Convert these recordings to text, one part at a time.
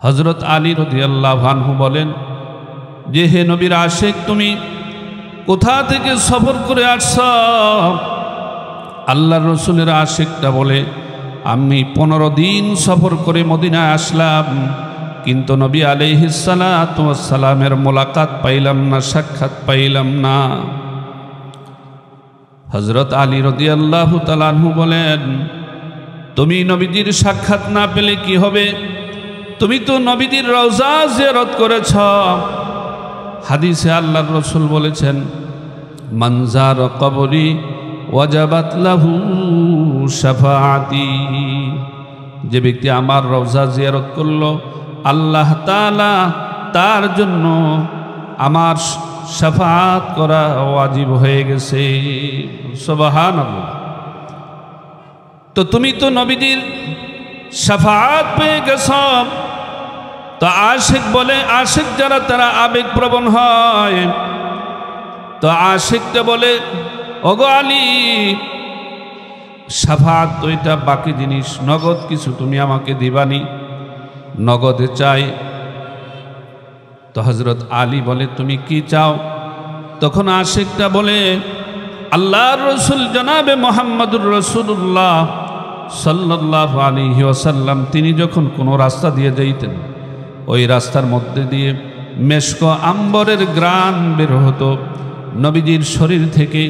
হযরত আলী রাদিয়াল্লাহু আনহু বলেন যে হে নবীর আশিক, তুমি কোথা থেকে সফর করে আসছ? আল্লাহর রাসূলের আশিকটা বলে, আমি 15 দিন সফর করে মদিনায় আসলাম, কিন্তু নবী আলাইহিস সালাতু ওয়াস সালামের মোলাকাত পাইলাম না, সাক্ষাৎ পাইলাম না। হযরত আলী রাদিয়াল্লাহু তাআলা আনহু বলেন, তুমি নবীজির সাক্ষাৎ না পেলে কি হবে? তুমি তো নবীজির রওজা জিয়ারত করেছ। হাদিসে আল্লাহর রাসূল বলেছেন, মান যারা কবরি ওয়াজাবাত লাহু শাফাআতি। যে ব্যক্তি আমার রওজা জিয়ারত করলো, আল্লাহ তাআলা তার জন্য আমার শাফাআত করা ওয়াজিব হয়ে গেছে। সুবহানাল্লাহ। তো তুমি তো নবীজির শাফাআত পেয়ে গেছ। তো আশিক বলে, আশিক যারা তারা আবেগপ্রবণ হয়। তো আশিকটা বলে, ওগো আলী, শাফাআত তো এটা বাকি জিনিস, নগদ কিছু তুমি আমাকে দিবানি, নগদে চাই। তো হযরত আলী বলে, তুমি কি চাও? তখন আশিকটা বলে, আল্লাহর রাসূল জনাবে মুহাম্মদুর রাসূলুল্লাহ সাল্লাল্লাহু আলাইহি ওয়াসাল্লাম তিনি যখন কোনো রাস্তা দিয়ে যাইতেন, ওই রাস্তার মধ্যে দিয়ে মেশক আম্বরের গ্রান বের হতো। নবীজির শরীর থেকে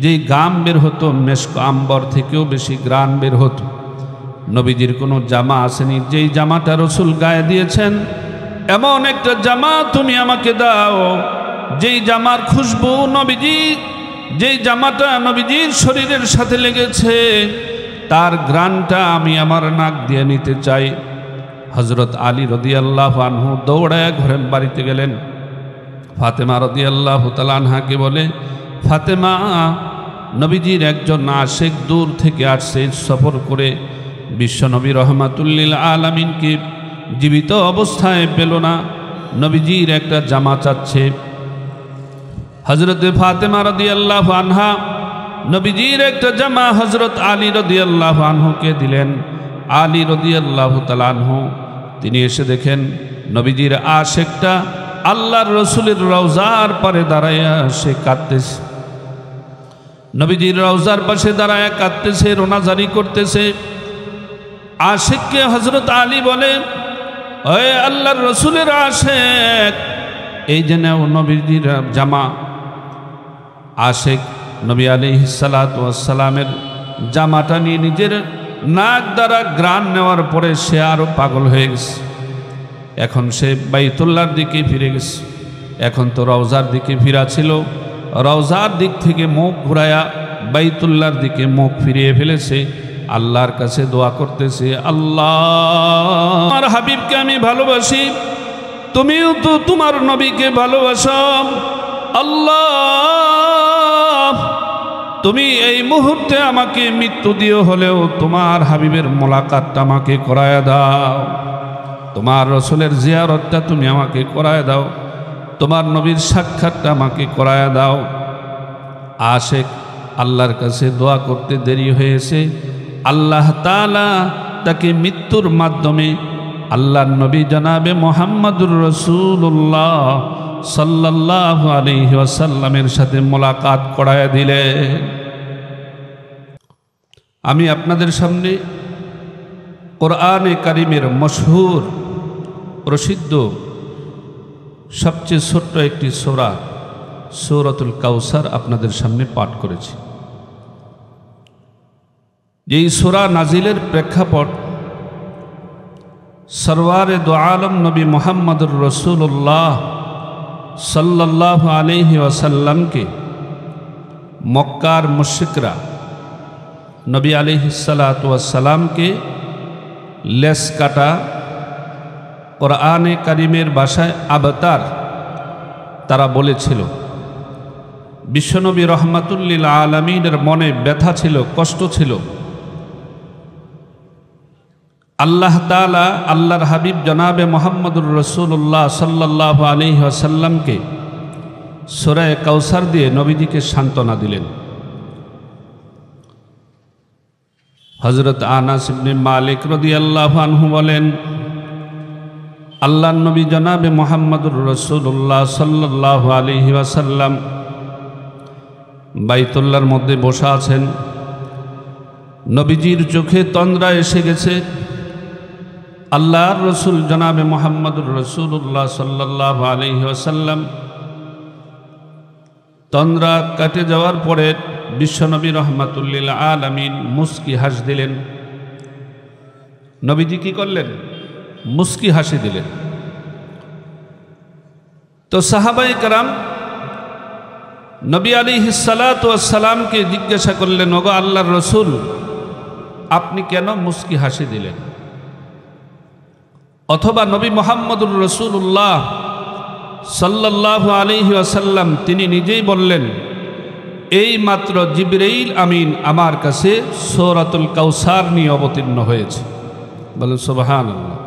যেই গাম বের হতো, মেশক আম্বর থেকেও বেশি গ্রান বের হতো। নবীজির কোনো জামা আসেনি, যেই জামাটা রাসূল গায়ে দিয়েছেন, এমন একটা জামা তুমি আমাকে দাও যেই জামার খুশবু নবীজি, যেই জামাটা নবীজির শরীরের সাথে লেগেছে, তার গ্রানটা আমি আমার নাক দিয়ে নিতে চাই। হযরত আলী রাদিয়াল্লাহু আনহু দৌড়ায় ঘরের বাড়িতে গেলেন। ফাতেমা রাদিয়াল্লাহু তাআলা আনহাকে বলে, ফাতেমা, নবীজির একজন আশিক দূর থেকে আসছে সফর করে, বিশ্বনবী রহমাতুল লিল আলামিনকে জীবিত অবস্থায় পেল না, নবীজির একটা জামা চাচ্ছে। হযরত ফাতেমা রাদিয়াল্লাহু আনহা নবীজির একটা জামা হযরত আলী রাদিয়াল্লাহু আনহুকে দিলেন। আলী রাদিয়াল্লাহু তাআলা আনহু তিনি এসে দেখেন নবীজির আশিকটা আল্লাহর রাসূলের রওজার পারে দাঁড়ায়া সে কাঁদতেছে। নবীজির রওজার পাশে দাঁড়ায়া কাঁদতেছে, রোনাজারি করতেছে। আশিককে হযরত আলী বলে, ওই আল্লাহর রাসূলের আশিক, এই যে নাও নবীজির জামা। আশিক নবী আলাইহিস সালাতু ওয়াস সালামের জামাটা নিয়ে নিজের নাক দ্বারা গ্রান নেওয়ার পরে সে আরো পাগল হয়ে গেছে। এখন সে বাইতুল্লাহর দিকে ফিরে গেছে। এখন তো রওজার দিকে ফিরা ছিল, রওজার দিক থেকে মুখ ঘুরায়া বাইতুল্লাহর দিকে মুখ ফিরিয়ে ফেলেছে। আল্লাহর কাছে দোয়া করতেছে, আল্লাহ, আমার হাবিবকে আমি ভালোবাসি, তুমিও তো তোমার নবীকে ভালোবাসো। আল্লাহ, তুমি এই মুহূর্তে আমাকে মৃত্যু দিও হলেও তোমার হাবিবের মোলাকাতটা আমাকে করায় দাও, তোমার রসুলের জিয়ারতটা তুমি আমাকে করায় দাও, তোমার নবীর সাক্ষাৎটা আমাকে করায় দাও। আশিক আল্লাহর কাছে দোয়া করতে দেরি হয়েছে। আল্লাহ তাআলা তাকে মৃত্যুর মাধ্যমে আল্লাহর নবী জনাবে মুহাম্মদুর রাসূলুল্লাহ সাল্লাল্লাহু আলাইহি ওয়াসাল্লামের সাথে মোলাকাত করায় দিলেন। আমি আপনাদের সামনে কোরআনে কারিমের মশহুর প্রসিদ্ধ সবচেয়ে ছোট্ট একটি সূরা সূরাতুল কাউসার আপনাদের সামনে পাঠ করেছি। এই সূরা নাজিলের প্রেক্ষাপট সরওয়ারে দো আলম নবী মুহাম্মদুর রাসূলুল্লাহ সাল্লাল্লাহু আলাইহি ওয়াসাল্লামকে মক্কার মুশরিকরা নবী আলাইহিস সালাতু ওয়াস সালামকে লেস কাটা, কোরআনে কারিমের ভাষায় আবতার তারা বলেছিল। বিশ্বনবী রহমাতুল লিল আলামিনের মনে ব্যথা ছিল, কষ্ট ছিল। আল্লাহ তাআলা আল্লাহর হাবিব জনাবে মুহাম্মদুর রাসূলুল্লাহ সাল্লাল্লাহু আলাইহি ওয়াসাল্লামকে সূরা কাউসার দিয়ে নবীজিকে সান্ত্বনা দিলেন। হযরত আনাস ইবনে মালিক রাদিয়াল্লাহু আনহু বলেন, আল্লাহর নবী জনাবে মুহাম্মদুর রাসূলুল্লাহ সাল্লাল্লাহু আলাইহি ওয়াসাল্লাম বাইতুল্লাহর মধ্যে বসে আছেন। নবীজির চোখে তন্দ্রা এসে গেছে। আল্লাহর রসুল জনাবে মুহাম্মদুর রাসূলুল্লাহ সাল্লাল্লাহু আলাইহি ওয়াসাল্লাম তন্দ্রা কাটে যাওয়ার পরে বিশ্বনবী রাহমাতুল লিল আলামিন মুস্কি হাসি দিলেন। নবীজি কি করলেন? মুস্কি হাসি দিলেন। তো সাহাবায়ে কেরাম নবী আলাইহিস সালাতু ওয়াস সালামকে জিজ্ঞাসা করলেন, ওগো আল্লাহর রসুল, আপনি কেন মুস্কি হাসি দিলেন? অথবা নবী মুহাম্মদুর রাসূলুল্লাহ সাল্লাল্লাহু আলাইহি ওয়াসাল্লাম তিনি নিজেই বললেন, এই মাত্র জিবরাইল আমিন আমার কাছে সূরাতুল কাউসার নিয়ে অবতীর্ণ হয়েছে। বলেন সুবহানাল্লাহ।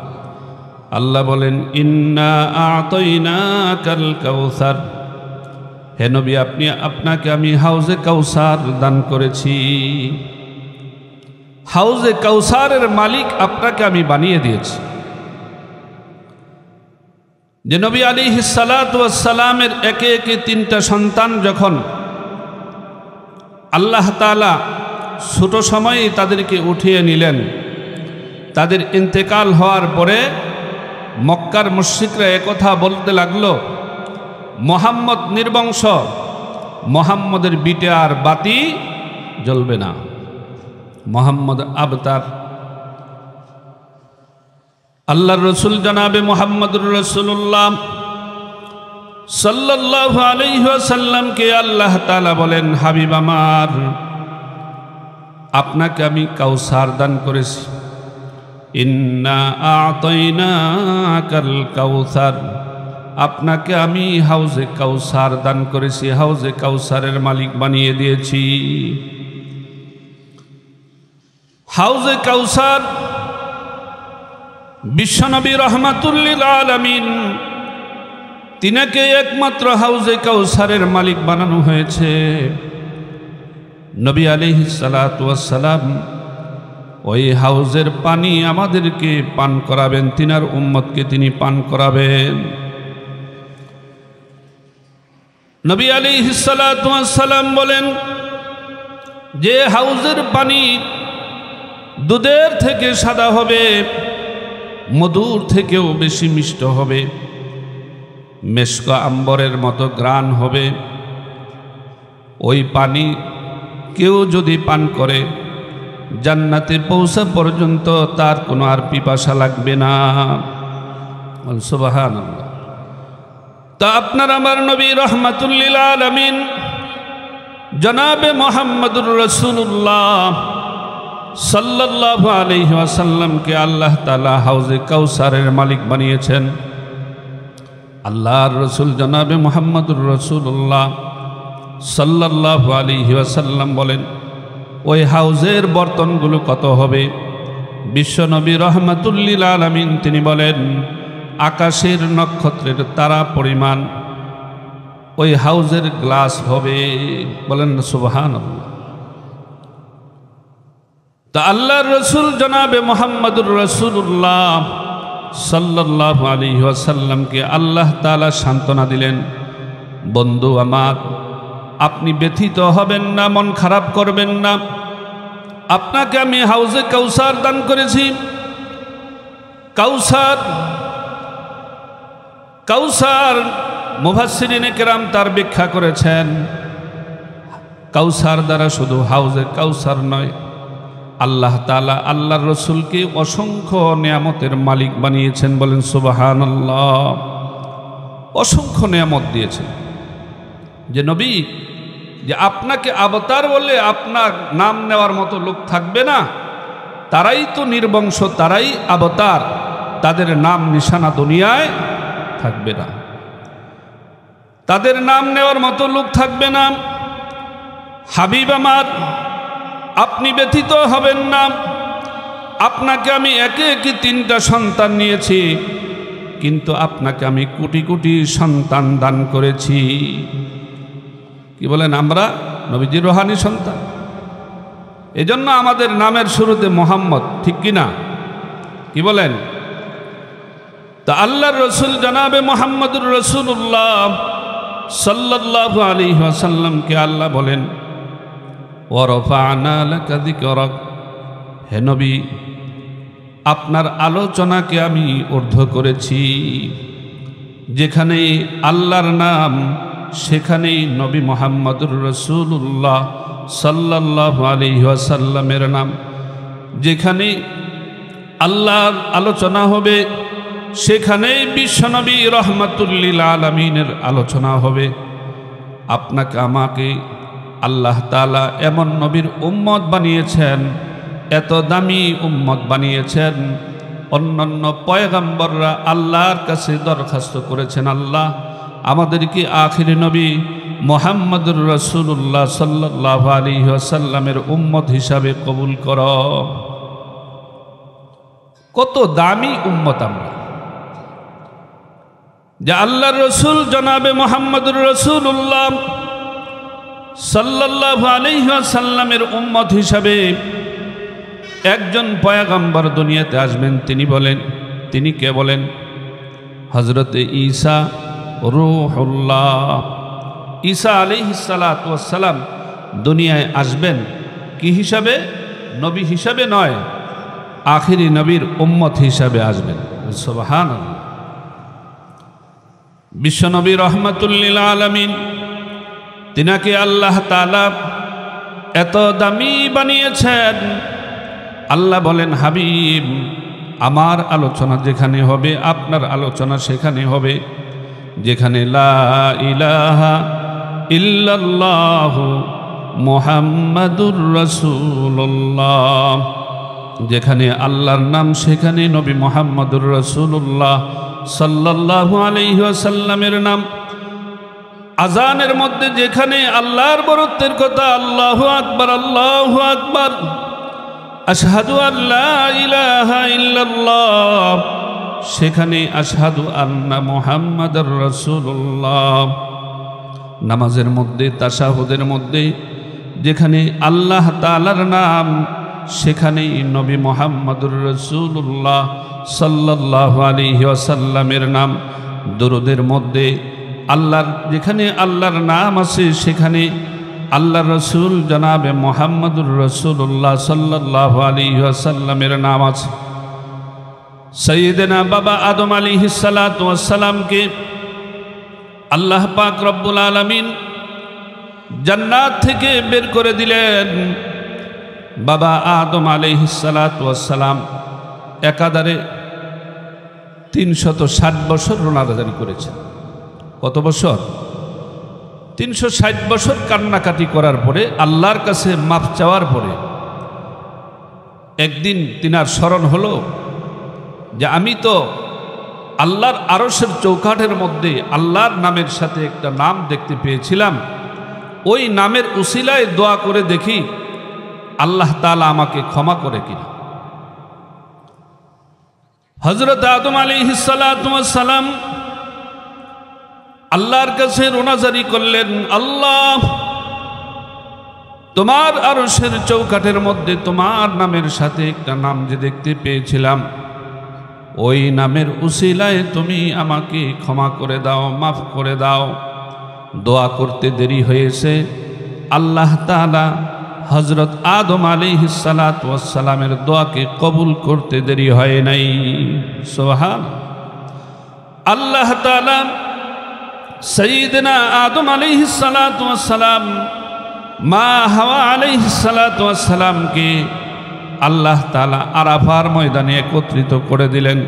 আল্লাহ বলেন, ইন্না আ'তাইনাকাল কাউসার, হে নবী আপনাকে আমি হাউজে কাউসার দান করেছি। হাউজে কাউসারের মালিক আপনাকে আমি বানিয়ে দিয়েছি। যে নবী আলাইহিস সালাতু ওয়াস সালামের একে একে তিনটা সন্তান যখন আল্লাহ তাআলা ছোট সময়েই তাদেরকে উঠিয়ে নিলেন, তাদের ইন্তেকাল হওয়ার পরে মক্কার মুশরিকরা একথা বলতে লাগলো, মুহাম্মদ নির্বংশ, মুহাম্মদের বিটে আর বাতি জ্বলবে না, মুহাম্মদ আবতার। আল্লাহর রসুল জনাবে মুহাম্মদুর রাসূলুল্লাহ সাল্লাল্লাহু আলাইহি ওয়াসাল্লামকে আল্লাহ তাআলা বলেন, হাবিব আমার, আপনাকে আমি কাউসার দান করেছি। ইন্না আ'তাইনাকাল কাউসার, আপনাকে আমি হাউজে কাউসার দান করেছি, হাউজে কাউসারের মালিক বানিয়ে দিয়েছি। হাউজে কাউসার বিশ্বনবী রাহমাতুল লিল আলামিন তিনাকে একমাত্র হাউজে কাউসারের মালিক বানানো হয়েছে। নবী আলাইহিস সালাতু ওয়াস সালাম ওই হাউজের পানি আমাদেরকে পান করাবেন, তিনার উম্মতকে তিনি পান করাবেন। নবী আলাইহিস সালাতু ওয়াস সালাম বলেন, যে হাউজের পানি দুধের থেকে সাদা হবে, মধুর থেকেও বেশি মিষ্ট হবে, মেশক আম্বরের মতো গ্রান হবে, ওই পানি কেউ যদি পান করে জান্নাতে পৌঁছা পর্যন্ত তার কোনো আর পিপাসা লাগবে না। সুবহানাল্লাহ। তা আপনার আমার নবী রাহমাতুল লিল আলামিন জনাবে মুহাম্মদুর রাসূলুল্লাহ সাল্লাল্লাহু আলাইহি ওয়াসাল্লামকে আল্লাহ তাআলা হাউজে কাউসারের মালিক বানিয়েছেন। আল্লাহর রসুল জনাবে মুহাম্মদুর রাসূলুল্লাহ সাল্লাল্লাহু আলাইহি ওয়াসাল্লাম বলেন, ওই হাউজের বর্তনগুলো কত হবে? বিশ্বনবী রাহমাতুল লিল আলামিন তিনি বলেন, আকাশের নক্ষত্রের তারা পরিমাণ ওই হাউজের গ্লাস হবে। বলেন সুবহানাল্লাহ। তা আল্লাহর রসুল জনাবে মুহাম্মদুর রাসূলুল্লাহ সাল্লাল্লাহু আলাইহি ওয়াসাল্লামকে আল্লাহ তাআলা সান্ত্বনা দিলেন, বন্ধু আমার, আপনি ব্যথিত হবেন না, মন খারাপ করবেন না, আপনাকে আমি হাউজে কাউসার দান করেছি। কাউসার কাউসার মুফাসসিরিনে কেরাম তার ব্যাখ্যা করেছেন, কাউসার দ্বারা শুধু হাউজে কাউসার নয়, আল্লাহ তাআলা আল্লাহর রসুলকে অসংখ্য নিয়ামতের মালিক বানিয়েছেন। বলেন সুবহানাল্লাহ। অসংখ্য নিয়ামত দিয়েছেন। যে নবী, যে আপনাকে আবতার বলে আপনার নাম নেওয়ার মতো লোক থাকবে না, তারাই তো নির্বংশ, তারাই আবতার, তাদের নাম নিশানা দুনিয়ায় থাকবে না, তাদের নাম নেওয়ার মতো লোক থাকবে না। হাবিব আমার, আপনি ব্যথিত হবেন না, আপনাকে আমি একে একে তিনটা সন্তান নিয়েছি, কিন্তু আপনাকে আমি কোটি কোটি সন্তান দান করেছি। কি বলেন? আমরা নবীজির রুহানি সন্তান। এজন্য আমাদের নামের শুরুতে মোহাম্মদ, ঠিক কি না? কি বলেন? তা আল্লাহর রসুল জনাবে মুহাম্মদুর রাসূলুল্লাহ সাল্লাল্লাহু আলাইহি ওয়াসাল্লামকে আল্লাহ বলেন ওয়া রাফা'না লাকা যিকরাক, হে নবী আপনার আলোচনাকে আমি ঊর্ধ্ব করেছি। যেখানে আল্লাহর নাম সেখানেই নবী মুহাম্মদুর রাসূলুল্লাহ সাল্লাল্লাহু আলাইহি ওয়াসাল্লামের নাম। যেখানে আল্লাহর আলোচনা হবে সেখানেই বিশ্বনবী রহমাতুল লিল আলামিনের আলোচনা হবে। আপনাকে আমাকে আল্লাহ তাআলা এমন নবীর উম্মত বানিয়েছেন, এত দামি উম্মত বানিয়েছেন, অন্যান্য পয়গম্বররা আল্লাহর কাছে দরখাস্ত করেছেন, আল্লাহ আমাদেরকে আখিরি নবী মুহাম্মদুর রাসূলুল্লাহ সাল্লাল্লাহু আলাইহি ওয়াসাল্লামের উম্মত হিসাবে কবুল করো। কত দামি উম্মত আমরা, যে আল্লাহর রসুল জনাবে মুহাম্মদুর রাসূলুল্লাহ সাল্লাল্লাহু আলাইহি ওয়াসাল্লামের উম্মত হিসাবে একজন পয়গম্বর দুনিয়াতে আসবেন। তিনি কে বলেন? হযরতে ঈসা রূহুল্লাহ। ঈসা আলাইহিস সালাতু ওয়াস সালাম দুনিয়ায় আসবেন কি হিসাবে? নবী হিসাবে নয়, আখিরি নবীর উম্মত হিসাবে আসবেন। সুবহানাল্লাহ। বিশ্বনবী রহমাতুল লিল আলামিন, তিনাকে আল্লাহ তাআলা এত দামি বানিয়েছেন। আল্লাহ বলেন, হাবিব আমার আলোচনা যেখানে হবে আপনার আলোচনা সেখানে হবে। যেখানে লা ইলাহা ইল্লাল্লাহু মুহাম্মাদুর রাসূলুল্লাহ, যেখানে আল্লাহর নাম সেখানে নবী মুহাম্মদুর রাসূলুল্লাহ সাল্লাল্লাহু আলাইহি ওয়াসাল্লামের নাম। আজানের মধ্যে যেখানে আল্লাহর বরত্বের কথা, আল্লাহু আকবার আল্লাহু আকবার, আশহাদু আল্লা ইলাহা ইল্লাল্লাহ, সেখানে আশহাদু আন্না মুহাম্মাদুর রাসূলুল্লাহ। নামাজের মধ্যে তাশাহুদের মধ্যে যেখানে আল্লাহ তাআলার নাম সেখানেই নবী মুহাম্মদুর রাসূলুল্লাহ সাল্লাল্লাহু আলাইহি ওয়াসাল্লামের নাম। দরুদের মধ্যে যেখানে আল্লাহর নাম আছে সেখানে আল্লাহর রসুল জনাবে মুহাম্মদুর রাসূলুল্লাহ সাল্লাল্লাহু আলাইহি ওয়াসাল্লামের নাম আছে। সাইয়েদেনা বাবা আদম আলাইহিস সালাতু ওয়াস সালামকে আল্লাহ পাক রব্বুল আলামিন জান্নাত থেকে বের করে দিলেন। বাবা আদম আলাইহিস সালাতু ওয়াস সালাম একাধারে 360 বছর রোনাদারি করেছেন। কত বছর? 360 বছর কান্নাকাটি করার পরে, আল্লাহর কাছে মাফ চাওয়ার পরে একদিন তিনার স্মরণ হলো যে আমি তো আল্লাহর আরশের চৌকাঠের মধ্যে আল্লাহর নামের সাথে একটা নাম দেখতে পেয়েছিলাম, ওই নামের উসিলায় দোয়া করে দেখি আল্লাহ তাআলা আমাকে ক্ষমা করে কিনা। হযরত আদম আলাইহিস সালাতু ওয়াস সালাম আল্লাহর কাছে রোনাজারি করলেন, আল্লাহ তোমার আরশের চৌকাঠের মধ্যে তোমার নামের সাথে একটা নাম যে দেখতে পেয়েছিলাম, ওই নামের উসিলায় তুমি আমাকে ক্ষমা করে দাও, মাফ করে দাও। দোয়া করতে দেরি হয়েছে, আল্লাহ তাআলা হযরত আদম আলাইহিস সালাতু ওয়াস সালামের দোয়াকে কবুল করতে দেরি হয় নাই। সুবহান। আল্লাহ তাআলা সাইয়েদনা আদম আলাইহিস সালাতু ওয়াস সালাম, মা হাওয়া আলাইহিস সালাতু ওয়াস সালামকে আল্লাহ তাআলা আরাফার ময়দানে একত্রিত করে দিলেন,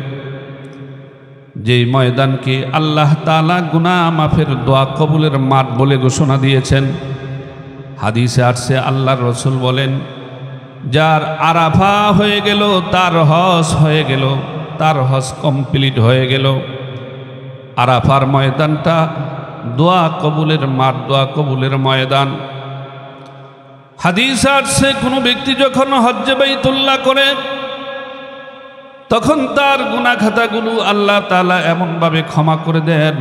যেই ময়দানকে আল্লাহ তাআলা গুনাহ মাফের দোয়া কবুলের মাঠ বলে ঘোষণা দিয়েছেন। হাদিসে আসছে আল্লাহর রাসূল বলেন, যার আরাফা হয়ে গেল তার হজ হয়ে গেল, তার হজ কমপ্লিট হয়ে গেল। আরাফার ময়দানটা দোয়া কবুলের মাঠ, দোয়া কবুলের ময়দান। হাদিস আসছে কোনো ব্যক্তি যখন হজ্জে বাইতুল্লাহ করে তখন তার গুনাহ খাতাগুলো আল্লাহ তাআলা এমনভাবে ক্ষমা করে দেন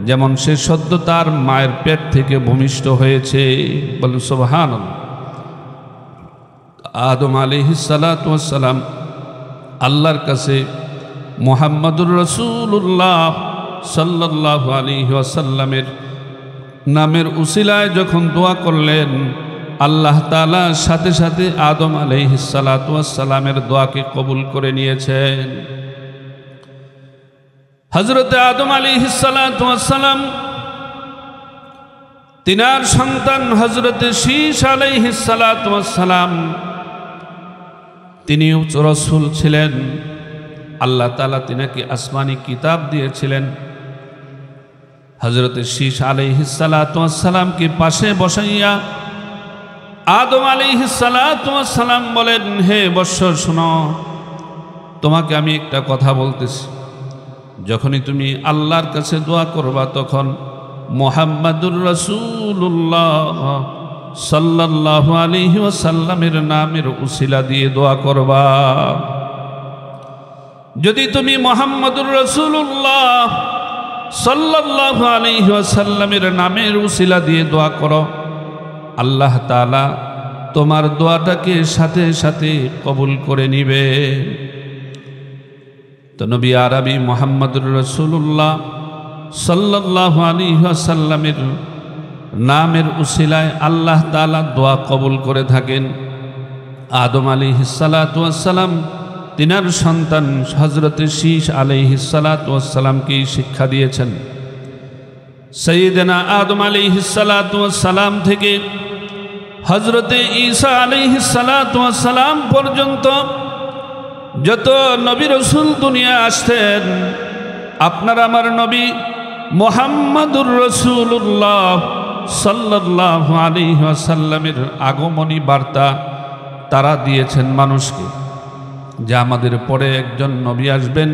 যেমন সে সদ্য তার মায়ের পেট থেকে ভূমিষ্ঠ হয়েছে। বলেন সুবহানাল্লাহ। আদম আলাইহিস সালাতু ওয়াস সালাম আল্লাহর কাছে মুহাম্মাদুর রাসূলুল্লাহ সাল্লাল্লাহু আলাইহি ওয়াসাল্লামের নামের উসিলায় যখন দোয়া করলেন, আল্লাহ তাআলা সাথে সাথে আদম আলাইহিস সালাতু ওয়াস সালামের দোয়াকে কবুল করে নিয়েছেন। হযরতে আদম আলাইহিস সালাতু ওয়াস সালাম তিনার সন্তান হযরতে শীস আলাইহিস সালাতু ওয়াস সালাম তিনিও রাসূল ছিলেন। আল্লাহ তাআলা তিনাকে আসমানি কিতাব দিয়েছিলেন। হযরতে শীস আলাইহিস সালাতু ওয়াস সালামকে পাশে বসাইয়া আদম আলাইহিস সালাতু ওয়াস সালাম বলেন, হে বৎস শোনো, তোমাকে আমি একটা কথা বলতেছি। যখনই তুমি আল্লাহর কাছে দোয়া করবা তখন মুহাম্মাদুর রাসূলুল্লাহ সাল্লাল্লাহু আলাইহি ওয়াসাল্লামের নামের উসিলা দিয়ে দোয়া করবা। যদি তুমি মুহাম্মাদুর রাসূলুল্লাহ সাল্লাল্লাহু আলাইহি ওয়াসাল্লামের নামের উসিলা দিয়ে দোয়া করো, আল্লাহ তাআলা তোমার দোয়াটাকে সাথে সাথে কবুল করে নিবে। তো নবী আরবি মুহাম্মাদুর রাসূলুল্লাহ সাল্লাল্লাহু আলাইহি ওয়াসাল্লামের নামের উসিলায় আল্লাহ তাআলা দোয়া কবুল করে থাকেন। আদম আলাইহিস সালাতু ওয়াস সালাম তিনার সন্তান হযরতে শীস আলাইহিস সালাতু ওয়াস সালামকে শিক্ষা দিয়েছেন। সাইয়েদনা আদম আলাইহিস সালাতু ওয়াস সালাম থেকে হযরতে ঈসা আলাইহিস সালাতু ওয়াস সালাম পর্যন্ত যত নবী রাসূল দুনিয়া আসতেন, আপনার আমার নবী মুহাম্মাদুর রাসূলুল্লাহ সাল্লাল্লাহু আলাইহি ওয়াসাল্লামের আগমনী বার্তা তারা দিয়েছেন মানুষকে, যে আমাদের পরে একজন নবী আসবেন,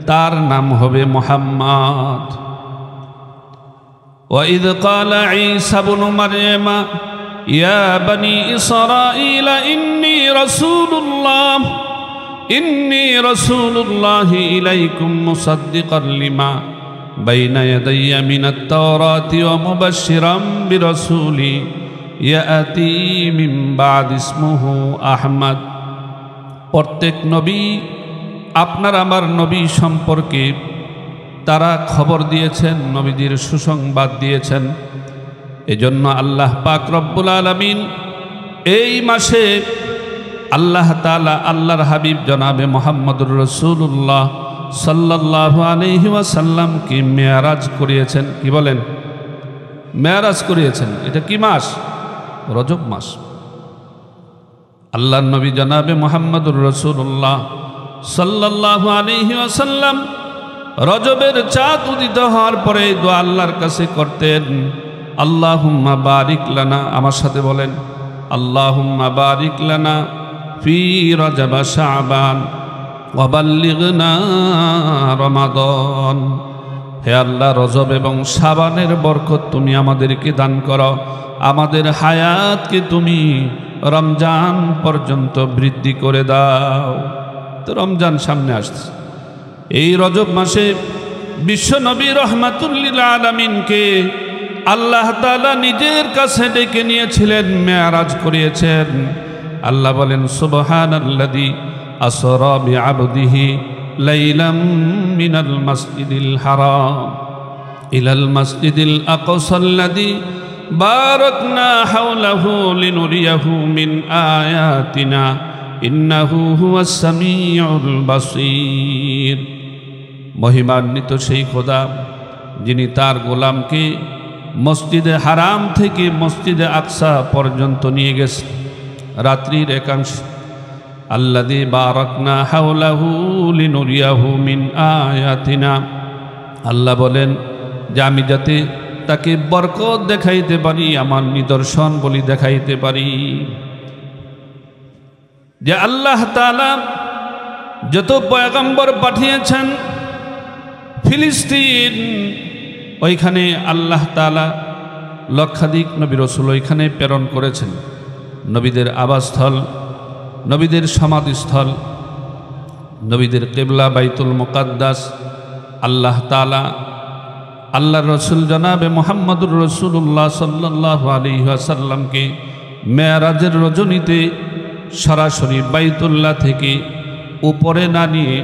তার নাম হবে মুহাম্মদ। وَإِذْ قَالَ عِيسَى ابْنُ مَرْيَمَ يَا بَنِي إِسْرَائِيلَ إِنِّي رَسُولُ اللَّهِ إِلَيْكُمْ مُصَدِّقًا لِمَا بَيْنَ يَدَيَّ مِنَ التَّوْرَاةِ وَمُبَشِّرًا بِرَسُولٍ يَأْتِي مِن بَعْدِي اسْمُهُ أَحْمَدُ। প্রত্যেক নবী আপনার আমার নবী সম্পর্কে তারা খবর দিয়েছেন, নবীদের সুসংবাদ দিয়েছেন। এজন্য আল্লাহ পাক রব্বুল আলামিন এই মাসে আল্লাহ তাআলা আল্লাহর হাবিব জনাবে মুহাম্মদুর রাসূলুল্লাহ সাল্লাল্লাহু আলাইহি ওয়াসাল্লামকে মেরাজ করিয়েছেন। কি বলেন? মেরাজ করিয়েছেন। এটা কি মাস? রজব মাস। আল্লাহর নবী জনাবে মুহাম্মদুর রাসূলুল্লাহ সাল্লাল্লাহু আলাইহি ওয়াসাল্লাম রজবের চাঁদ উদিত হওয়ার পরে দোয়া আল্লাহর কাছে করতেন, আল্লাহুম্মা বারিক লানা, আমার সাথে বলেন, আল্লাহুম্মা বারিক লানা ফি রজব শাবান ওয়া বাল্লিগনা রমাদান। হে আল্লাহ, রজব এবং শাবানের বরকত তুমি আমাদেরকে দান করো, আমাদের হায়াতকে তুমি রমজান পর্যন্ত বৃদ্ধি করে দাও। তো রমজান সামনে আসছে। এই রজব মাসে বিশ্ব নবী রাহমাতুল লিল আলামিনকে আল্লাহ তাআলা নিজের কাছে ডেকে নিয়েছিলেন, মেরাজ করিয়েছেন। আল্লাহ বলেন, সুবহানাল্লাযী আসরা বিআবদিহি লাইলাম মিনাল মাসজিদিল হারাম ইলাল মাসজিদিল আকসাল্লাযী বারাকনা হাওলাহু লিনুরিয়াহু মিন আয়াতিনা ইন্নাহু হুয়াস সামিউল বাসীর। মহিমান্বিত সেই খোদা যিনি তার গোলামকে মসজিদে হারাম থেকে মসজিদে আকসা পর্যন্ত নিয়ে গেছে রাত্রির একাংশ। আল্লাযী বারাকনা হাওলাহু লিনুরিয়াহু মিন আয়াতিনা। আল্লাহ বলেন যে আমি যাতে তাকে বরকত দেখাইতে পারি, আমার নিদর্শন বলি দেখাইতে পারি। যে আল্লাহ তাআলা যত পয়গম্বর পাঠিয়েছেন ফিলিস্তিন, ওইখানে আল্লাহ তাআলা লক্ষাধিক নবী রাসূল ওইখানে প্রেরণ করেছেন। নবীদের আবাসস্থল, নবীদের সমাধিস্থল, নবীদের কিবলা বাইতুল মুকাদ্দাস। আল্লাহ তাআলা আল্লাহর রাসূল জনাবে মুহাম্মদুর রাসূলুল্লাহ সাল্লাল্লাহু আলাইহি ওয়াসাল্লামকে মেরাজের রজনীতে সরাসরি বাইতুল্লাহ থেকে উপরে না নিয়ে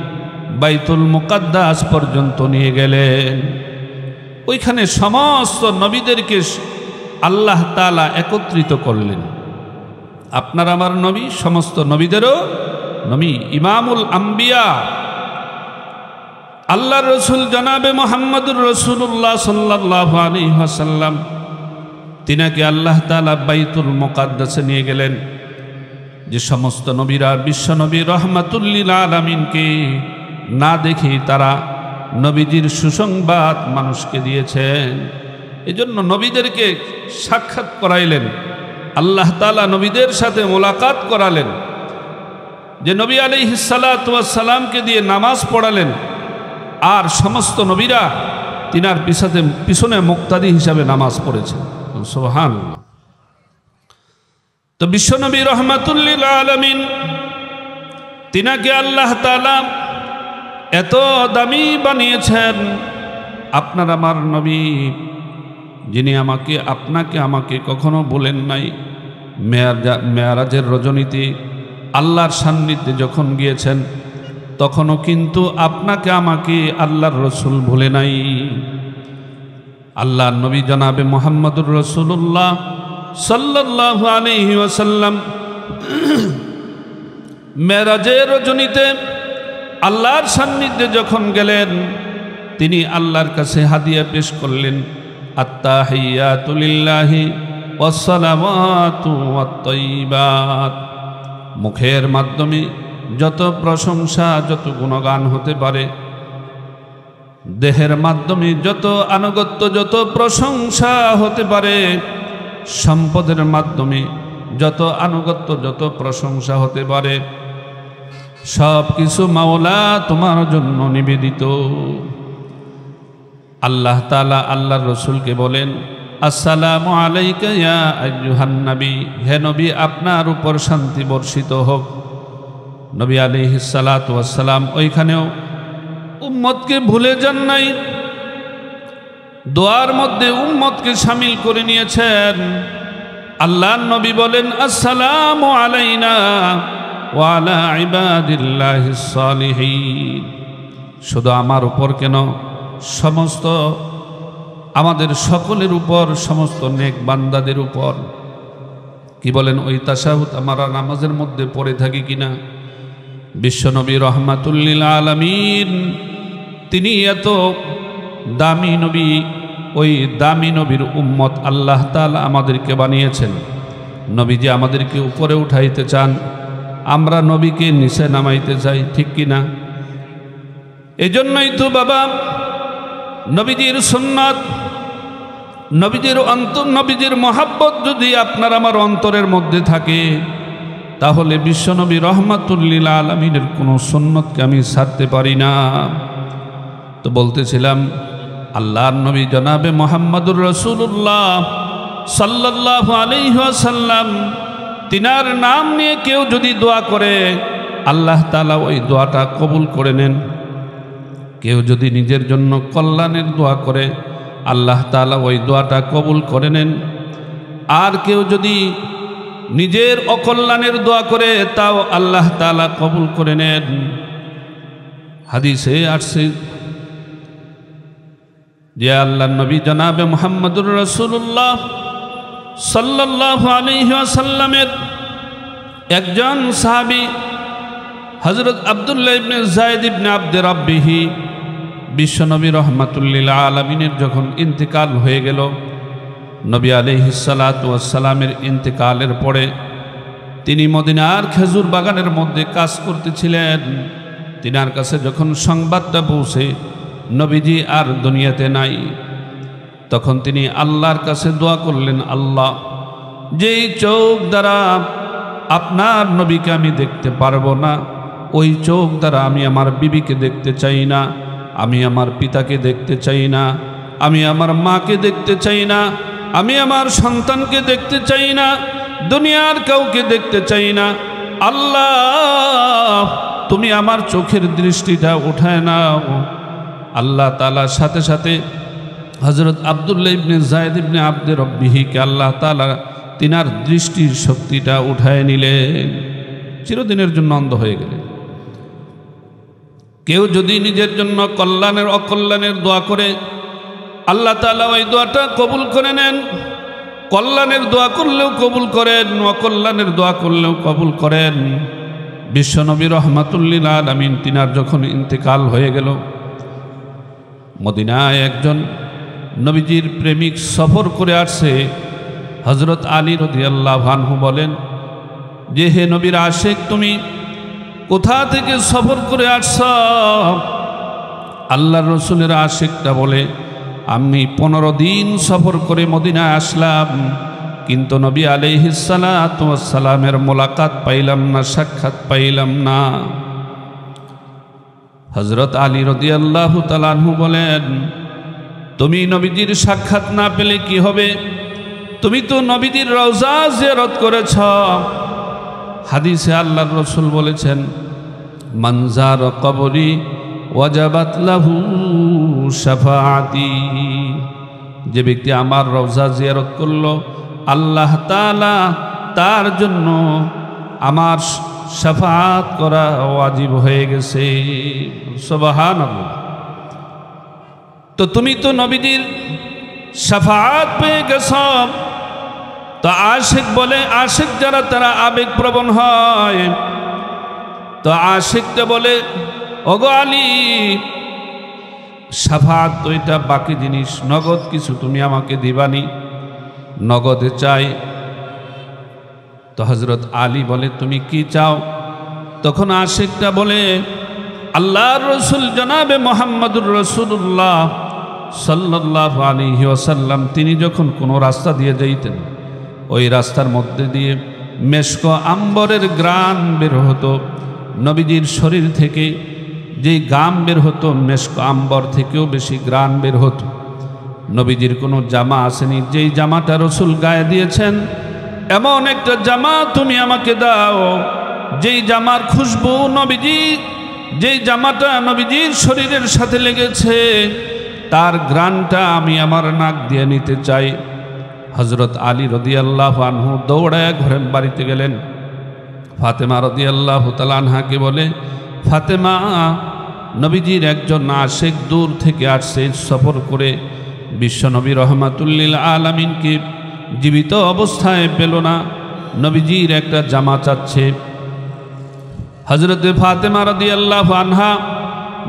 বাইতুল মুকাদ্দাস পর্যন্ত নিয়ে গেলেন। ওইখানে সমস্ত নবীদেরকে আল্লাহ তাআলা একত্রিত করলেন। আপনার আমার নবী সমস্ত নবীদেরও নবী, ইমামুল আম্বিয়া আল্লাহ রসুল জনাবে মুহাম্মদুর রাসূলুল্লাহ সাল্লাল্লাহু আলাইহি ওয়াসাল্লাম, তিনাকে আল্লাহ তাআলা বাইতুল মুকাদ্দাসে নিয়ে গেলেন। যে সমস্ত নবীরা বিশ্বনবী রহমাতুল লিল আলামিনকে না দেখে তারা নবীজির সুসংবাদ মানুষকে দিয়েছেন। এজন্য নবীদেরকে সাক্ষাৎ করাইলেন, আল্লাহ তাআলা নবীদের সাথে মোলাকাত করালেন। যে নবী আলাইহিস সালাতু ওয়াস সালামকে দিয়ে নামাজ পড়ালেন, আর সমস্ত নবীরা তিনার পিছনে মুক্তাদি হিসাবে নামাজ পড়েছেন। সুবহানাল্লাহ। তো বিশ্বনবী রহমাতুল লিল আলামিন, তিনাকে আল্লাহ তাআলা এত দামি বানিয়েছেন। আপনার আমার নবী, যিনি আপনাকে কখনো বলেন নাই, মেয়ারাজের রজনীতে আল্লাহর সান্নিধ্যে যখন গিয়েছেন তখনও কিন্তু আমাকে আল্লাহর রসুল ভুলে নাই। আল্লাহর নবী জনাবে মুহাম্মদুর রাসূলুল্লাহ সাল্লাল্লাহু আলাইহি ওয়াসাল্লাম মেরাজের রজনীতে আল্লাহর সান্নিধ্যে যখন গেলেন, তিনি আল্লাহর কাছে হাদিয়া পেশ করলেন, আত্তাহিয়াতু লিল্লাহি ওয়াসসালাওয়াতু ওয়াত-তাইয়্যিবাত। মুখের মাধ্যমে যত প্রশংসা, যত গুণগান হতে পারে, দেহের মাধ্যমে যত আনুগত্য, যত প্রশংসা হতে পারে, সম্পদের মাধ্যমে যত আনুগত্য, যত প্রশংসা হতে পারে, সব কিছু মাওলা তোমার জন্য নিবেদিত। আল্লাহ তাআলা আল্লাহর রসুলকে বলেন, আসসালামু আলাইকা ইয়া আইয়ুহান নবী, হে নবী আপনার উপর শান্তি বর্ষিত হোক। নবী আলাইহিস সালাতু ওয়াস সালাম ওইখানেও উম্মতকে ভুলে যান নাই, দোয়ার মধ্যে উম্মতকে শামিল করে নিয়েছেন। আল্লাহর নবী বলেন, আসসালামু আলাইনা ওয়া আলা ইবাদিল্লাহিস সালিহিন। শুধু আমার উপর কেন, সমস্ত আমাদের সকলের উপর, সমস্ত নেক বান্দাদের উপর। কি বলেন, ওই তাশাহুদ আমরা নামাজের মধ্যে পড়ে থাকি কিনা? বিশ্বনবী রহমাতুল লিল আলামিন, তিনি এত দামি নবী, ওই দামি নবীর উম্মত আল্লাহ তাআলা আমাদেরকে বানিয়েছেন। নবীজি আমাদেরকে উপরে উঠাইতে চান, আমরা নবীকে নিচে নামাইতে চাই, ঠিক কিনা? এজন্যই তো বাবা নবীজির সুন্নাত, নবীজির মহাব্বত যদি আপনার আমার অন্তরের মধ্যে থাকে, তাহলে বিশ্বনবী রহমাতুল লিল আলামিনের কোনো সুন্নতকে আমি ছাড়তে পারি না। তো বলতেছিলাম, আল্লাহর নবী জনাবে মুহাম্মদুর রাসূলুল্লাহ সাল্লাল্লাহু আলাইহি ওয়াসাল্লাম, তিনার নাম নিয়ে কেউ যদি দোয়া করে, আল্লাহ তাআলা ওই দোয়াটা কবুল করে নেন। কেউ যদি নিজের জন্য কল্যাণের দোয়া করে, আল্লাহ তাআলা ওই দোয়াটা কবুল করে নেন। আর কেউ যদি নিজের অকল্যাণের দোয়া করে, তাও আল্লাহ তাআলা কবুল করে নেন। হাদিসে আসছে যে আল্লাহর নবী জনাবে মুহাম্মদুর রাসূলুল্লাহ সাল্লাল্লাহু আলাইহি ওয়াসাল্লামের একজন সাহাবী হযরত আব্দুল্লাহ ইবনে যায়েদ ইবনে আব্দে রাব্বিহি, বিশ্বনবী রহমাতুল লিল আলামিনের যখন ইন্তেকাল হয়ে গেল, নবী আলাইহিস সালাতু ওয়াস সালামের ইন্তেকালের পরে তিনি মদিনার খেজুর বাগানের মধ্যে কাজ করতেছিলেন। তিনার কাছে যখন সংবাদটা পৌঁছে নবীজি আর দুনিয়াতে নাই, তখন তিনি আল্লাহর কাছে দোয়া করলেন, আল্লাহ, যেই চোখ দ্বারা আপনার নবীকে আমি দেখতে পারবো না, ওই চোখ দ্বারা আমি আমার বিবিকে দেখতে চাই না, আমি আমার পিতাকে দেখতে চাই না, আমি আমার মাকে দেখতে চাই না, আমি আমার সন্তানকে দেখতে চাই না, দুনিয়ার কাউকে দেখতে চাই না। আল্লাহ, তুমি আমার চোখের দৃষ্টিটা উঠায় নাও। আল্লাহ তাআলার সাথে সাথে হযরত আব্দুল্লাহ ইবনে যায়েদ ইবনে আব্দে রাব্বিহিকে আল্লাহ তাআলা তিনার দৃষ্টির শক্তিটা উঠায় নিলেন, চিরদিনের জন্য অন্ধ হয়ে গেলেন। কেউ যদি নিজের জন্য কল্যাণের অকল্যাণের দোয়া করে আল্লাহ তাআলা ওই দোয়াটা কবুল করে নেন। কল্যাণের দোয়া করলেও কবুল করেন, অকল্যাণের দোয়া করলেও কবুল করেন। বিশ্বনবী রহমাতুল্লিল আলামিন তিনার যখন ইন্তেকাল হয়ে গেল, মদিনায় একজন নবীজির প্রেমিক সফর করে আসছে। হযরত আলী রাদিয়াল্লাহু আনহু বলেন যে, হে নবীর আশিক, তুমি কোথা থেকে সফর করে আসছ? আল্লাহর রসুলের আশিকটা বলে, আমি 15 দিন সফর করে মদিনায় আসলাম, কিন্তু নবী আলাইহিস সালাতু ওয়াস সালামের মোলাকাত পাইলাম না, সাক্ষাৎ পাইলাম না। হযরত আলী রাদিয়াল্লাহু তাআলা আনহু বলেন, তুমি নবীজির সাক্ষাৎ না পেলে কি হবে? তুমি তো নবীজির রওজা জিয়ারত করেছ। হাদিসে আল্লাহর রসুল বলেছেন, মান যারা কবরি ওয়াজাবাত লাহু শাফাআতি। যে ব্যক্তি আমার রওজা জিয়ারত করলো, আল্লাহ তাআলা তার জন্য আমার শাফাআত করা ওয়াজিব হয়ে গেছে। সুবহানাল্লাহ। তো তুমি তো নবীজির শাফাআত পেয়ে গেছ। তো আশিক বলে, আশিক যারা তারা আবেগপ্রবণ হয়। তো আশিকটা বলে, ওগো আলী, শাফাআত তো এটা বাকি জিনিস, নগদ কিছু তুমি আমাকে দিবানি, নগদে চাই। তো হযরত আলী বলে, তুমি কি চাও? তখন আশিকটা বলে, আল্লাহর রসুল জনাবে মুহাম্মদুর রাসূলুল্লাহ সাল্লাল্লাহু আলাইহি ওয়াসাল্লাম তিনি যখন কোনো রাস্তা দিয়ে যাইতেন, ওই রাস্তার মধ্যে দিয়ে মেশক আম্বরের গ্রান বের হতো। নবীজির শরীর থেকে যেই গাম বের হতো, মেশক আম্বর থেকেও বেশি গ্রান বের হতো। নবীজির কোনো জামা আসেনি, যেই জামাটা রসুল গায়ে দিয়েছেন, এমন একটা জামা তুমি আমাকে দাও, যেই জামার খুশবু নবীজি, যেই জামাটা নবীজির শরীরের সাথে লেগেছে, তার গ্রানটা আমি আমার নাক দিয়ে নিতে চাই। হযরত আলী রাদিয়াল্লাহু আনহু দৌড়ায় ঘরের বাড়িতে গেলেন। ফাতেমা রাদিয়াল্লাহু তাআলা আনহাকে বলে, ফাতেমা, নবীজির একজন আশিক দূর থেকে আসছে সফর করে, বিশ্বনবী রহমাতুল্লিল আলামিনকে জীবিত অবস্থায় পেল না, নবীজির একটা জামা চাচ্ছে। হযরতে ফাতেমা রাদিয়াল্লাহু আনহা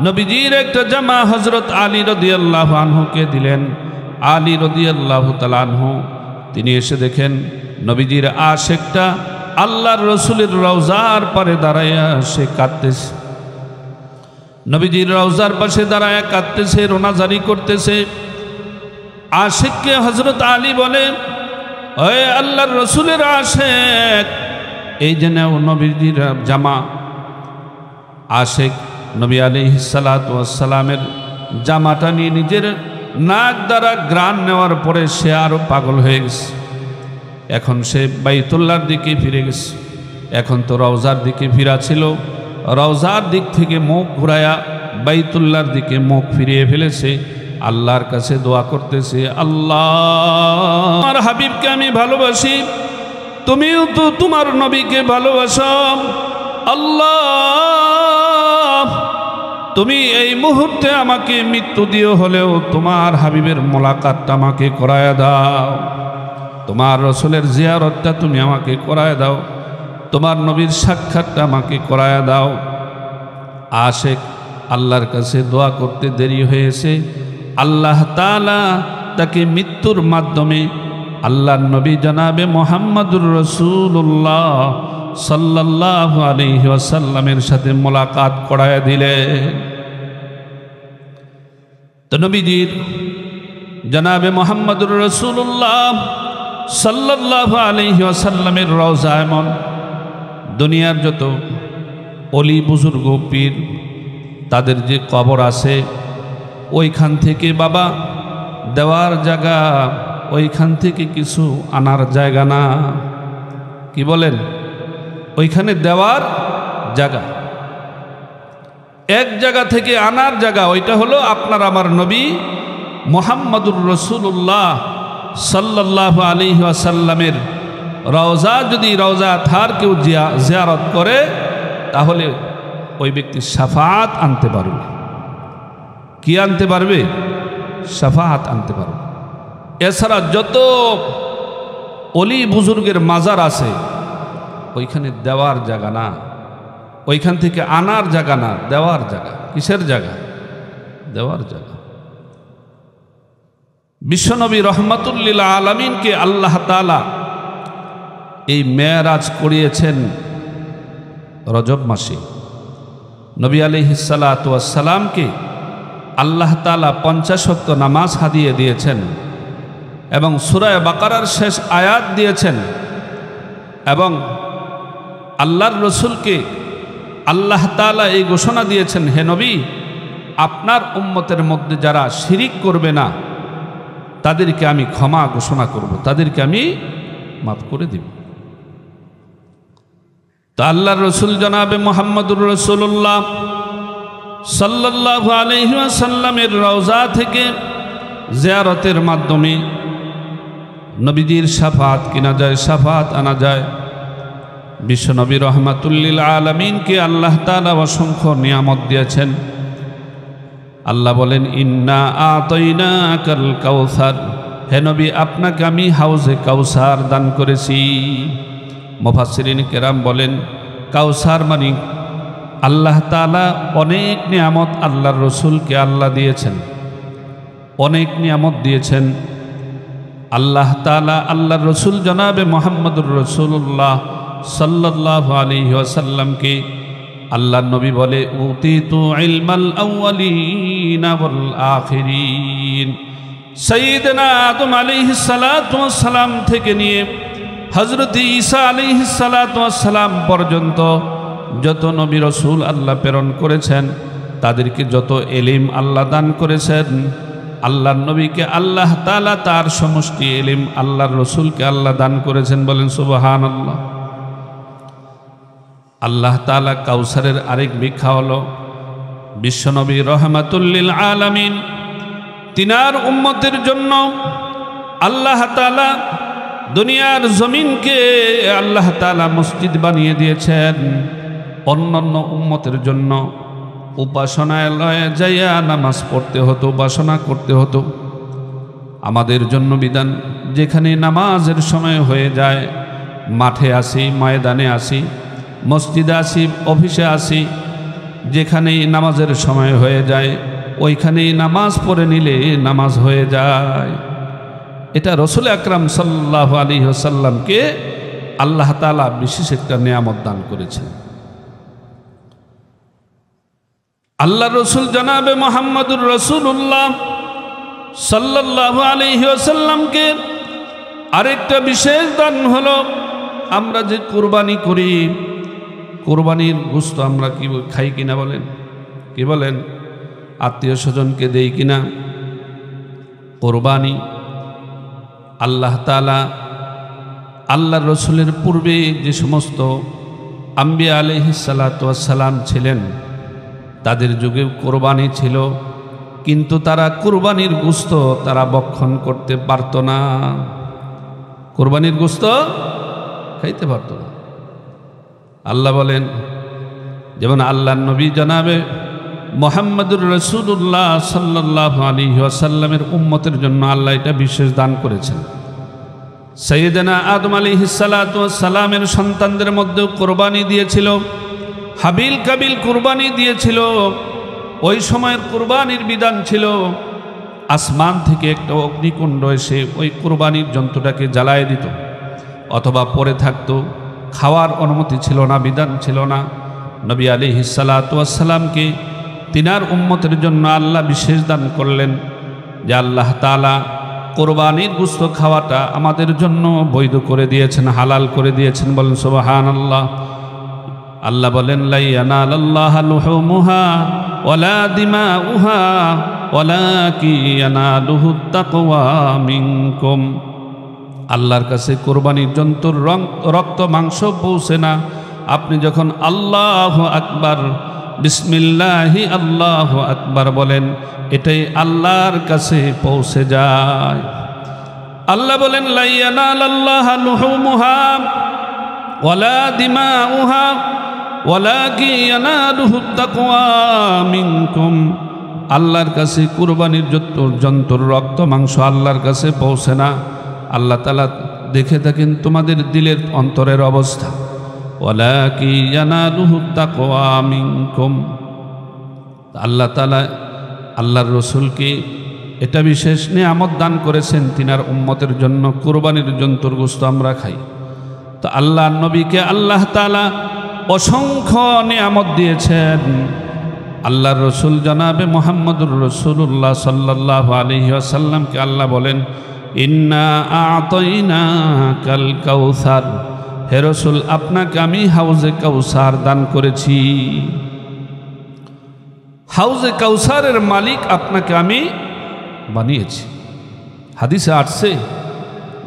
নবীজির একটা জামা হযরত আলী রাদিয়াল্লাহু আনহুকে দিলেন। আলী রাদিয়াল্লাহু তাআলা আনহু তিনি এসে দেখেন নবীজির আশিকটা আল্লাহর রসুলের রওজার পারে দাঁড়াইয়া সে কাঁদতেছে। নবীজির রওজার পাশে দাঁড়ায় কাঁদতেছে, রোনাজারি করতেছে। আশিককে হযরত আলী বলে, ওই আল্লাহর রসুলের আশিক, এই যে নাও নবীজির জামা। আশিক নবী আলাইহিস সালাতু ওয়াস সালামের জামাটা নিয়ে নিজের নাক দ্বারা গ্রাণ নেওয়ার পরে সে আরো পাগল হয়ে গেছে। এখন সে বাইতুল্লাহর দিকে ফিরে গেছে। এখন তো রওজার দিকে ফিরা ছিল, রওজার দিক থেকে মুখ ঘুরায়া বাইতুল্লাহর দিকে মুখ ফিরিয়ে ফেলেছে। আল্লাহর কাছে দোয়া করতেছে, আল্লাহ, আমার হাবিবকে আমি ভালোবাসি, তুমিও তো তোমার নবীকে ভালোবাসো। আল্লাহ, তুমি এই মুহূর্তে আমাকে মৃত্যু দিও, হলেও তোমার হাবিবের মোলাকাতটা আমাকে করায় দাও, তোমার রসুলের জিয়ারতটা তুমি আমাকে করায় দাও, তোমার নবীর সাক্ষাৎটা আমাকে করায় দাও। আশিক আল্লাহর কাছে দোয়া করতে দেরি হয়েছে। আল্লাহ তাআলা তাকে মৃত্যুর মাধ্যমে আল্লাহর নবী জনাবে মুহাম্মদুর রাসূলুল্লাহ সাল্লাল্লাহু আলাইহি ওয়াসাল্লামের সাথে মোলাকাত করায় দিলেন। তো নবীজির জনাবে মুহাম্মদুর রাসূলুল্লাহ সাল্লাল্লাহু আলাইহি ওয়াসাল্লামের রওজা এমন, দুনিয়ার যত অলি বুজুর্গ পীর তাদের যে কবর আছে, ওইখান থেকে বাবা দেওয়ার জায়গা, ওইখান থেকে কিছু আনার জায়গা না। কি বলেন? ওইখানে দেওয়ার জায়গা, এক জায়গা থেকে আনার জায়গা, ওইটা হলো আপনার আমার নবী মুহাম্মদুর রাসূলুল্লাহ সাল্লাল্লাহু আলাইহি ওয়াসাল্লামের রওজা। যদি রওজা থার কেউ জিয়ারত করে, তাহলে ওই ব্যক্তি শাফাআত আনতে পারবে। কি আনতে পারবে? শাফাআত আনতে পারবে। এছাড়া যত অলি বুজুর্গের মাজার আছে ওইখানে দেওয়ার জায়গা না, ওইখান থেকে আনার জায়গা না, দেওয়ার জায়গা। কিসের জায়গা? দেওয়ার জায়গা। বিশ্বনবী রহমাতুল্লিল আলামিনকে আল্লাহ তাআলা এই মেরাজ করিয়েছেন রজব মাসে। নবী আলাইহিস সালাতু ওয়াস সালামকে আল্লাহ তাআলা 50 ওয়াক্ত নামাজ হাদিয়ে দিয়েছেন এবং সূরা বাকারার শেষ আয়াত দিয়েছেন এবং আল্লাহর রসুলকে আল্লাহ তাআলা এই ঘোষণা দিয়েছেন, হে নবী, আপনার উম্মতের মধ্যে যারা শিরিক করবে না তাদেরকে আমি ক্ষমা ঘোষণা করব, তাদেরকে আমি মাফ করে দিব। তো আল্লাহর রসুল জনাবে মুহাম্মদুর রাসূলুল্লাহ সাল্লাল্লাহু আলাইহি ওয়াসাল্লামের রওজা থেকে জিয়ারতের মাধ্যমে নবীজির শাফাত কিনা যায়, শাফাত আনা যায়। বিশ্বনবী রহমাতুল্লিল আলামিনকে আল্লাহ তাআলা অসংখ্য নিয়ামত দিয়েছেন। আল্লাহ বলেন, ইন্না আতাইনাকাল কাউসার, হে নবী আপনাকে আমি হাউজে কাউসার দান করেছি। মুফাসসিরিন কেরাম বলেন কাউসার মানে আল্লাহ তাআলা অনেক নিয়ামত আল্লাহর রসুলকে আল্লাহ দিয়েছেন, অনেক নিয়ামত দিয়েছেন। আল্লাহ তাআলা আল্লাহর রসুল জনাবে মুহাম্মদুর রাসূলুল্লাহ সাল্লাল্লাহু আলাইহি ওয়াসাল্লামকে আল্লাহর নবী বলে, উতিতু ইলমাল আউয়ালিনা ওয়াল আখিরিন। সাইয়্যিদনা আদম আলাইহিস সালাতু ওয়াস সালাম থেকে নিয়ে হযরত ঈসা আলাইহিস সালাতু ওয়াস সালাম পর্যন্ত যত নবী রাসূল আল্লাহ প্রেরণ করেছেন তাদেরকে যত ইলম আল্লাহ দান করেছেন, আল্লাহর নবীকে আল্লাহ তাআলা তার সমষ্টি ইলম আল্লাহর রসুলকে আল্লাহ দান করেছেন। বলেন সুবহানাল্লাহ। আল্লাহ তাআলা কাউসারের আরেক ব্যাখ্যা হলো বিশ্বনবী রহমাতুল্লিল আলামিন তিনার উম্মতের জন্য আল্লাহ তাআলা দুনিয়ার জমিনকে আল্লাহ তাআলা মসজিদ বানিয়ে দিয়েছেন। অন্যান্য উম্মতের জন্য উপাসনালয়ে যাইয়া নামাজ পড়তে হতো, উপাসনা করতে হতো। আমাদের জন্য বিধান, যেখানে নামাজের সময় হয়ে যায় মাঠে আসি, ময়দানে আসি, মসজিদে আসি, অফিসে আসি, যেখানেই নামাজের সময় হয়ে যায় ওইখানেই নামাজ পড়ে নিলে নামাজ হয়ে যায়। এটা রসুল আকরাম সাল্লাল্লাহু আলাইহি ওয়াসাল্লামকে আল্লাহ তাআলা বিশেষ একটা নিয়ামত দান করেছেন। আল্লাহ রসুল জনাবে মুহাম্মদুর রাসূলুল্লাহ সাল্লাল্লাহু আলাইহি ওয়াসাল্লামকে আরেকটা বিশেষ দান হলো, আমরা যে কুরবানি করি, কুরবানির গোশত আমরা কি খাই কিনা বলেন? কি বলেন? আত্মীয় স্বজনকে দেই কিনা? কুরবানি আল্লাহ তাআলা আল্লাহর রসুলের পূর্বে যে সমস্ত আম্বিয়া আলাইহিস সালাতু ওয়াস সালাম ছিলেন তাদের যুগে কোরবানি ছিল, কিন্তু তারা কুরবানির গোশত তারা ভক্ষণ করতে পারত না, কোরবানির গোশত খাইতে পারত না। আল্লাহ বলেন, যেমন আল্লাহর নবী জনাবে মুহাম্মদুর রাসূলুল্লাহ সাল্লাল্লাহু আলাইহি ওয়াসাল্লামের উম্মতের জন্য আল্লাহ এটা বিশেষ দান করেছেন। সাইয়্যিদানা আদম আলাইহিস সালাতু ওয়াস সালামের সন্তানদের মধ্যেও কোরবানি দিয়েছিল, হাবিল কাবিল কুরবানি দিয়েছিল। ওই সময়ের কুরবানির বিধান ছিল আসমান থেকে একটা অগ্নিকুণ্ড এসে ওই কুরবানির জন্তুটাকে জ্বালায় দিত অথবা পড়ে থাকতো, খাওয়ার অনুমতি ছিল না, বিধান ছিল না। নবী আলাইহিস সালাতু ওয়াস সালামকে তিনার উম্মতের জন্য আল্লাহ বিশেষ দান করলেন যে আল্লাহ তাআলা কোরবানির গোশত খাওয়াটা আমাদের জন্য বৈধ করে দিয়েছেন, হালাল করে দিয়েছেন। বলেন সুবহানাল্লাহ। আল্লাহ বলেন, লা ইয়ানালাল্লাহু লুহুমুহা ওয়ালা দিমাউহা ওয়ালাকিন ইয়ানালুহুত তাকওয়া মিনকুম। আল্লাহর কাছে কোরবানির জন্তুর রক্ত মাংস পৌঁছে না, আপনি যখন আল্লাহু আকবার, বিসমিল্লাহি আল্লাহু আকবার বলেন, এটাই আল্লাহর কাছে পৌঁছে যায়। আল্লাহ বলেন, লা ইয়ানালাল্লাহু লুহুমুহা ওয়ালা দিমাউহা ওয়ালাকিন ইয়ানালুহু তাকওয়া মিনকুম, আল্লাহর কাছে কুরবানির জন্তুর রক্ত মাংস আল্লাহর কাছে পৌঁছে না। আল্লাহ তাআলা দেখে থাকেন তোমাদের দিলের অন্তরের অবস্থা। ওয়ালাকিন ইয়ানালুহু তাকওয়া মিনকুম, আল্লাহ তাআলা আল্লাহর রসুলকে এটা বিশেষ নিয়ামত দান করেছেন, তিনার উম্মতের জন্য কুরবানির জন্তুর গোশত আমরা খাই। তো আল্লাহর নবীকে আল্লাহ তাআলা অসংখ্য নিয়ামত দিয়েছেন। আল্লাহর রসুল জনাবে মুহাম্মদুর রাসূলুল্লাহ সাল্লাল্লাহু আলাইহি ওয়াসাল্লামকে আল্লাহ বলেন, ইন্না আ'তাইনাকাল কাউসার, হে রসুল আপনাকে আমি হাউজে কাউসার দান করেছি। হাউজে কাউসারের মালিক আপনাকে আমি বানিয়েছি। হাদিসে আসছে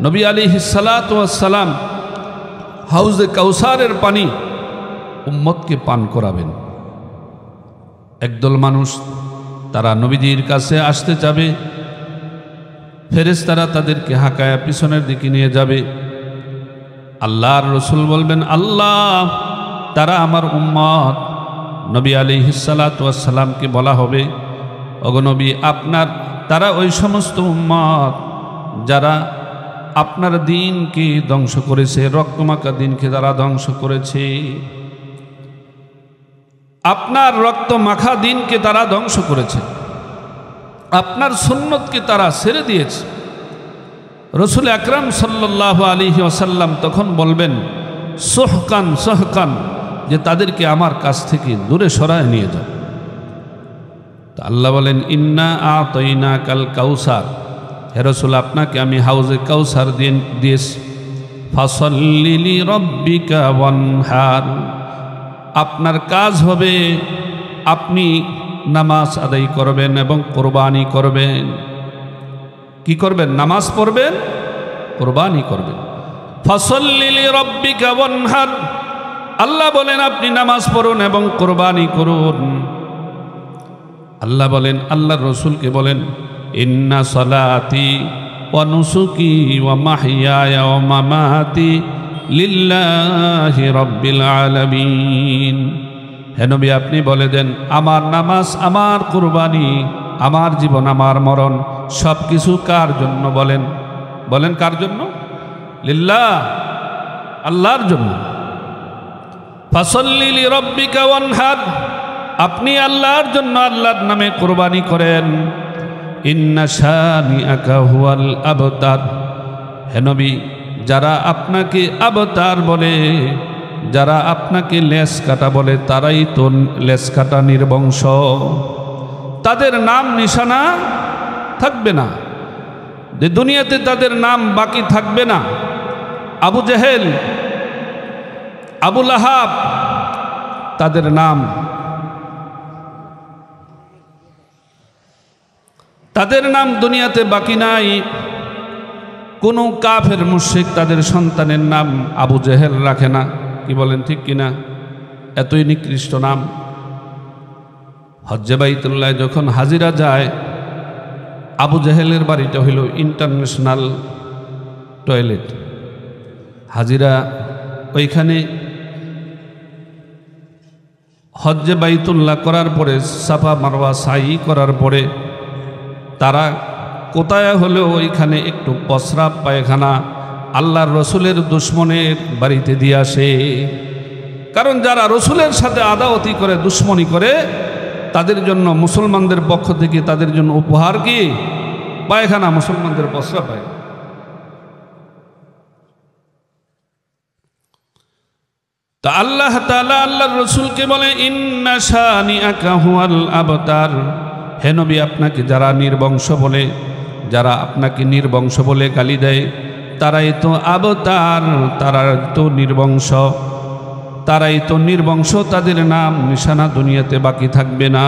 নবী আলাইহিস সালাতু ওয়াস সালাম হাউজে কাউসারের পানি উম্মতকে পান করাবেন। একদল মানুষ তারা নবীজির কাছে আসতে যাবে, ফেরেশতারা তাদেরকে হাঁকায়া পিছনের দিকে নিয়ে যাবে। আল্লাহর রসুল বলবেন, আল্লাহ তারা আমার উম্মত। নবী আলাইহিস সালাতু ওয়াস সালামকে বলা হবে, ওগো নবী আপনার তারা ওই সমস্ত উম্মত যারা আপনার দ্বীনকে ধ্বংস করেছে, রক্তমাখা দ্বীনকে যারা ধ্বংস করেছে, আপনার রক্ত মাখা দ্বীনকে তারা ধ্বংস করেছে, আপনার সুন্নতকে তারা ছেড়ে দিয়েছে। রসুল আকরাম সাল্লাল্লাহু আলাইহি ওয়াসাল্লাম তখন বলবেন, সোহকান সোহকান, যে তাদেরকে আমার কাছ থেকে দূরে সরায় নিয়ে যাও। তো আল্লাহ বলেন, ইন্না আ'তাইনাকাল কাউসার, হে রাসূল আপনাকে আমি হাউজে কাউসার দিয়েছি। ফাসাল্লি লিরাব্বিকা ওয়ানহার, আপনার কাজ হবে আপনি নামাজ আদায় করবেন এবং কোরবানি করবেন। কি করবেন? নামাজ পড়বেন, কোরবানি করবেন। ফাসাল্লি লিরাব্বিকা ওয়ানহার, আল্লাহ বলেন আপনি নামাজ পড়ুন এবং কোরবানি করুন। আল্লাহ বলেন, আল্লাহর রসুলকে বলেন, ইন্না সালাতি ওয়া নুসুকি ওয়া মাহইয়ায়া ওয়া মামাতি লিল্লাহি রাব্বিল আলামিন। হে নবী আপনি বলে দেন, আমার নামাজ, আমার কুরবানি, আমার জীবন, আমার মরণ সব কিছু কার জন্য? বলেন বলেন কার জন্য? লিল্লাহ, আল্লাহর জন্য। ফাসাল্লি লিরাব্বিকা ওয়ানহার, আপনি আল্লাহর জন্য আল্লাহর নামে কুরবানি করেন। ইন্না শানিআকা হুয়াল আবতার, হে নবী যারা আপনাকে আবতার বলে, যারা আপনাকে লেস কাটা বলে, তারাই তো লেস কাটা নির্বংশ, তাদের নাম নিশানা থাকবে না, যে দুনিয়াতে তাদের নাম বাকি থাকবে না। আবু জেহেল, আবু লাহাব, তাদের নাম দুনিয়াতে বাকি নাই। কোনো কাফের মুশরিক তাদের সন্তানের নাম আবু জেহেল রাখে না। কি বলেন, ঠিক কিনা? এতই নিকৃষ্ট নাম। হজ্জে বাইতুল্লাহ যখন হাজিরা যায়, আবু জেহেলের বাড়িটা হইল ইন্টারন্যাশনাল টয়লেট। হাজিরা ওইখানে হজ্জে বাইতুল্লাহ করার পরে, সাফা মারওয়া সাই করার পরে তারা কোথায় হলেও ওইখানে একটু প্রস্রাব পায়খানা আল্লাহর রসুলের দুশ্মনের বাড়িতে দিয়ে আসে। কারণ যারা রসুলের সাথে আদাওয়াতি করে, দুশ্মনী করে, তাদের জন্য মুসলমানদের পক্ষ থেকে তাদের জন্য উপহার কি? পায়খানা, মুসলমানদের প্রস্রাব পায়। তা আল্লাহ তাআলা আল্লাহর রসুলকে বলে, ইন্না শানিআকা হুয়াল আবতার, হে নবী আপনাকে যারা নির্বংশ বলে, যারা আপনাকে নির্বংশ বলে গালি দেয়, তারাই তো আবতার, তারাই তো নির্বংশ, তারাই তো নির্বংশ, তাদের নাম নিশানা দুনিয়াতে বাকি থাকবে না।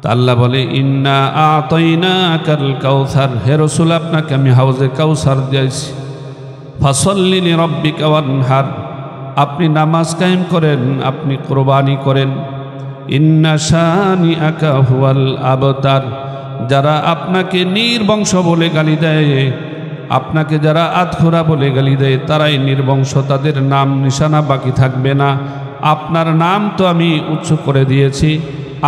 তা আল্লাহ বলে, ইন্না আ'তাইনাকাল কাউসার, হে রাসূল আপনাকে আমি হাউজে কাউসার দিয়েছি। ফাসাল্লি লিরাব্বিকা ওয়ানহার, আপনি নামাজ কায়েম করেন, আপনি কুরবানি করেন। ইন্না শানিআকা হুয়াল আবতার, যারা আপনাকে নির্বংশ বলে গালি দেয়, আপনাকে যারা আধখোরা বলে গালি দেয় তারাই নির্বংশ, তাদের নাম নিশানা বাকি থাকবে না। আপনার নাম তো আমি উচ্চ করে দিয়েছি,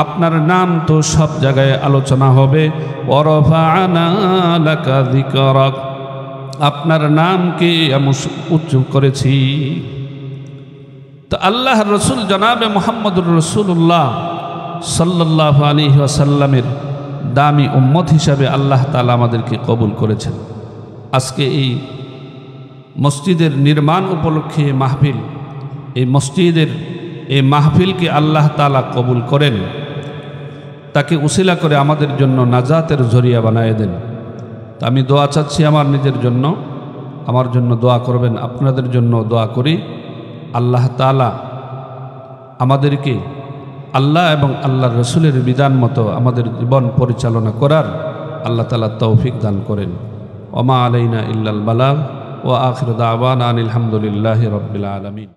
আপনার নাম তো সব জায়গায় আলোচনা হবে। ওয়ারফা'না লাকা যিকরাক, আপনার নামকে আমি উচ্চ করেছি। তো আল্লাহর রসুল জনাবে মুহাম্মদুর রাসূলুল্লাহ সাল্লাল্লাহু আলাইহি ওয়াসাল্লামের দামি উম্মত হিসাবে আল্লাহ তাআলা আমাদেরকে কবুল করেছেন। আজকে এই মসজিদের নির্মাণ উপলক্ষে মাহফিল, এই মসজিদের এই মাহফিলকে আল্লাহ তাআলা কবুল করেন, তাকে উসিলা করে আমাদের জন্য নাজাতের জরিয়া বানায় দেন। তা আমি দোয়া চাচ্ছি আমার নিজের জন্য, আমার জন্য দোয়া করবেন, আপনাদের জন্য দোয়া করি। আল্লাহ তাআলা আমাদেরকে আল্লাহ এবং আল্লাহর রসুলের বিধান মতো আমাদের জীবন পরিচালনা করার আল্লাহ তাআলা তৌফিক দান করেন। ওমা আলাইনা ইল্লাল বালাগ ওয়া আখিরু দাওয়ানা আনিল হামদুলিল্লাহি রাব্বিল আলামিন।